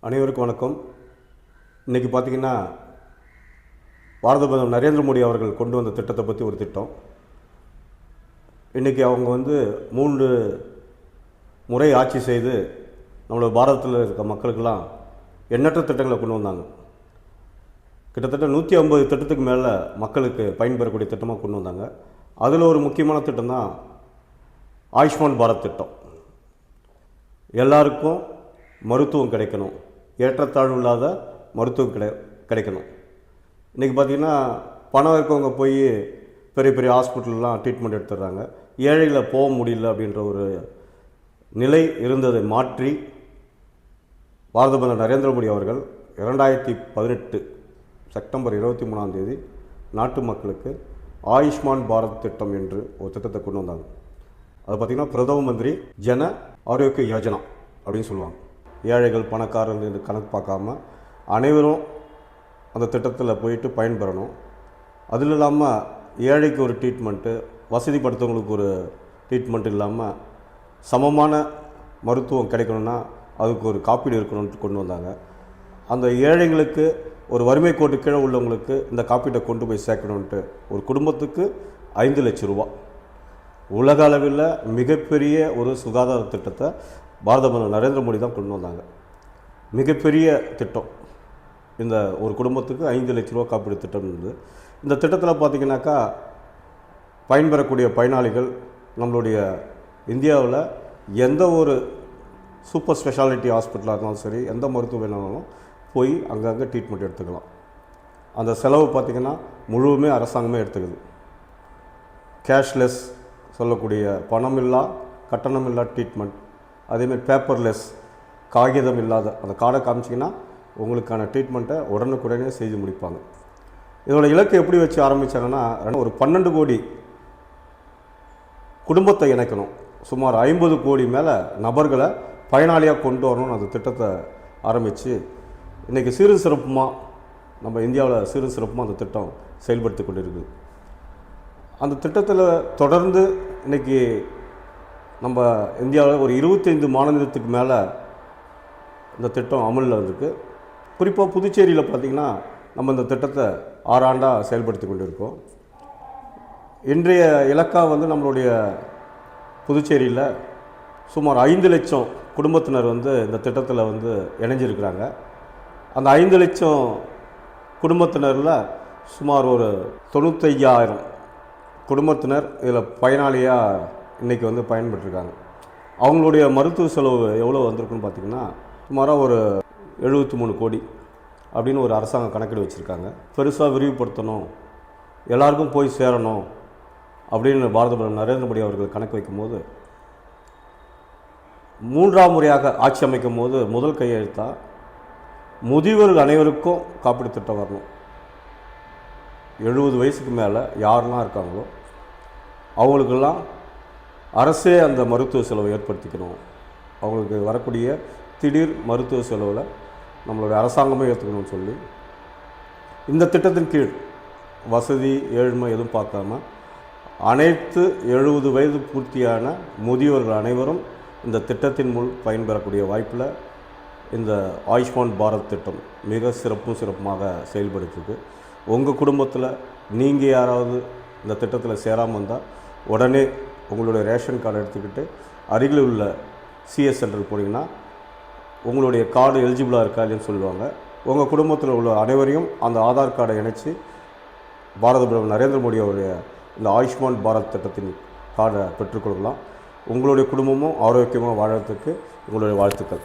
அனைவருக்கும் வணக்கம். இன்றைக்கி பார்த்திங்கன்னா பாரத பிரதமர் நரேந்திர மோடி அவர்கள் கொண்டு வந்த திட்டத்தை பற்றி ஒரு திட்டம். இன்றைக்கி அவங்க 3 முறை ஆட்சி செய்து நம்மளோட பாரதத்தில் இருக்க மக்களுக்கெல்லாம் எண்ணற்ற திட்டங்களை கொண்டு வந்தாங்க. கிட்டத்தட்ட 150 திட்டத்துக்கு மேலே மக்களுக்கு பயன்பெறக்கூடிய திட்டமாக கொண்டு வந்தாங்க. அதில் ஒரு முக்கியமான திட்டம் தான் ஆயுஷ்மான் பாரத் திட்டம். எல்லாருக்கும் மருத்துவம் கிடைக்கணும், ஏற்றத்தாழ்வு இல்லாத மருத்துவம் கிடைக்கணும். இன்றைக்கி பார்த்திங்கன்னா பணம் இருக்கவங்க போய் பெரிய பெரிய ஹாஸ்பிட்டல்லாம் ட்ரீட்மெண்ட் எடுத்துடுறாங்க. ஏழைகளை போக முடியல அப்படின்ற ஒரு நிலை இருந்ததை மாற்றி பாரத பிரதமர் நரேந்திர மோடி அவர்கள் 2018 செப்டம்பர் 23 நாட்டு மக்களுக்கு ஆயுஷ்மான் பாரத் திட்டம் என்று ஒரு திட்டத்தை கொண்டு வந்தாங்க. அது பார்த்திங்கன்னா பிரதம மந்திரி ஜன ஆரோக்கிய யோஜனா அப்படின்னு சொல்லுவாங்க. ஏழைகள் பணக்காரர்கள் கணக்கு பார்க்காம அனைவரும் அந்த திட்டத்தில் போயிட்டு பயன்பெறணும். அதில் இல்லாமல் ஏழைக்கு ஒரு ட்ரீட்மெண்ட்டு, வசதிப்படுத்தவங்களுக்கு ஒரு ட்ரீட்மெண்ட் இல்லாமல் சமமான மருத்துவம் கிடைக்கணும்னா அதுக்கு ஒரு காப்பீடு இருக்கணும்னு கொண்டு வந்தாங்க. அந்த ஏழைங்களுக்கு ஒரு வறுமை கோட்டு கீழே உள்ளவங்களுக்கு இந்த காப்பீட்டை கொண்டு போய் சேர்க்கணுன்ட்டு ஒரு குடும்பத்துக்கு 5 லட்சம் ரூபா உலக அளவில் மிகப்பெரிய ஒரு சுகாதார திட்டத்தை பாரத பிரதமர் நரேந்திர மோடி தான் கொண்டு வந்தாங்க. மிகப்பெரிய திட்டம். இந்த ஒரு குடும்பத்துக்கு 5 லட்ச ரூபா காப்பீடு திட்டம் இருந்தது. இந்த திட்டத்தில் பார்த்திங்கனாக்கா பயன்பெறக்கூடிய பயனாளிகள் நம்மளுடைய இந்தியாவில் எந்த ஒரு சூப்பர் ஸ்பெஷாலிட்டி ஹாஸ்பிட்டலாக இருந்தாலும் சரி, எந்த மருத்துவம் வேணாலும் போய் அங்கங்கே ட்ரீட்மெண்ட் எடுத்துக்கலாம். அந்த செலவு பார்த்திங்கன்னா முழுவதுமே அரசாங்கமே எடுத்துக்குது. கேஷ்லெஸ் சொல்லக்கூடிய பணமில்லா கட்டணமில்லா ட்ரீட்மெண்ட், அதேமாதிரி பேப்பர்லெஸ் காகிதம் இல்லாத அந்த கார்டை காமிச்சிங்கன்னா உங்களுக்கான ட்ரீட்மெண்ட்டை உடனுக்குடனே செய்து முடிப்பாங்க. இதோட இலக்கை எப்படி வச்சு ஆரம்பித்தாங்கன்னா, ஒரு 12 கோடி குடும்பத்தை இணைக்கணும், சுமார் 50 கோடி மேலே நபர்களை பயனாளியாக கொண்டு வரணும்னு அந்த திட்டத்தை ஆரம்பித்து இன்றைக்கி சிறு சிறப்புமாக நம்ம இந்தியாவில் சிறு சிறப்புமாக அந்த திட்டம் செயல்படுத்தி கொண்டு இருக்குது. அந்த திட்டத்தில் தொடர்ந்து இன்றைக்கி நம்ம இந்தியாவில் ஒரு 25 மாநிலத்துக்கு மேலே இந்த திட்டம் அமலில் இருக்குது. குறிப்பாக புதுச்சேரியில் பார்த்திங்கன்னா நம்ம இந்த திட்டத்தை 6 ஆண்டாக செயல்படுத்தி கொண்டு இருக்கோம். இன்றைய இலக்காக நம்மளுடைய புதுச்சேரியில் சுமார் 5 லட்சம் குடும்பத்தினர் இந்த திட்டத்தில் இணைஞ்சிருக்கிறாங்க. அந்த 5 லட்சம் குடும்பத்தினரில் சுமார் ஒரு 95,000 குடும்பத்தினர் இதில் பயனாளியாக இன்றைக்கி பயன்பெற்றிருக்காங்க. அவங்களுடைய மருத்துவ செலவு எவ்வளோ வந்திருக்குன்னு பார்த்திங்கன்னா சுமாராக ஒரு 73 கோடி அப்படின்னு ஒரு அரசாங்கம் கணக்கெடு வச்சுருக்காங்க. பெருசாக விரிவுபடுத்தணும், எல்லாருக்கும் போய் சேரணும் அப்படின்னு பாரத பிரதமர் நரேந்திர மோடி அவர்கள் கணக்கு வைக்கும்போது 3ஆம் முறையாக ஆட்சி அமைக்கும் போது முதல் கையெழுத்தாக முதியவர்கள் அனைவருக்கும் காப்பீடு திட்டம் வரணும். 70 வயசுக்கு மேலே யாரெல்லாம் இருக்காங்களோ அவங்களுக்கெல்லாம் அரசே அந்த மருத்துவ செலவை ஏற்படுத்திக்கணும். அவங்களுக்கு வரக்கூடிய திடீர் மருத்துவ செலவில் நம்மளுடைய அரசாங்கமே ஏற்றுக்கணும்னு சொல்லி இந்த திட்டத்தின் கீழ் வசதி ஏழ்மை எதுவும் பார்க்காம அனைத்து 70 வயது பூர்த்தியான முதியோர்கள் அனைவரும் இந்த திட்டத்தின் மூலம் பயன்பெறக்கூடிய வாய்ப்பில் இந்த ஆயுஷ்மான் பாரத் திட்டம் மிக சிறப்புமாக செயல்படுத்துது. உங்கள் குடும்பத்தில் நீங்கள் யாராவது இந்த திட்டத்தில் சேராமல் இருந்தால் உடனே உங்களுடைய ரேஷன் கார்டு எடுத்துக்கிட்டு அருகில் உள்ள சிஎஸ் சென்டருக்கு போனீங்கன்னா உங்களுடைய கார்டு எலிஜிபிளாக இருக்கா இல்லைன்னு சொல்லுவாங்க. உங்கள் குடும்பத்தில் உள்ள அனைவரையும் அந்த ஆதார் கார்டை இணைச்சி பாரத பிரதமர் நரேந்திர மோடி அவருடைய இந்த ஆயுஷ்மான் பாரத் திட்டத்தின் கார்டை பெற்றுக்கொள்ளலாம். உங்களுடைய குடும்பமும் ஆரோக்கியமாக வாழறதுக்கு உங்களுடைய வாழ்த்துக்கள்.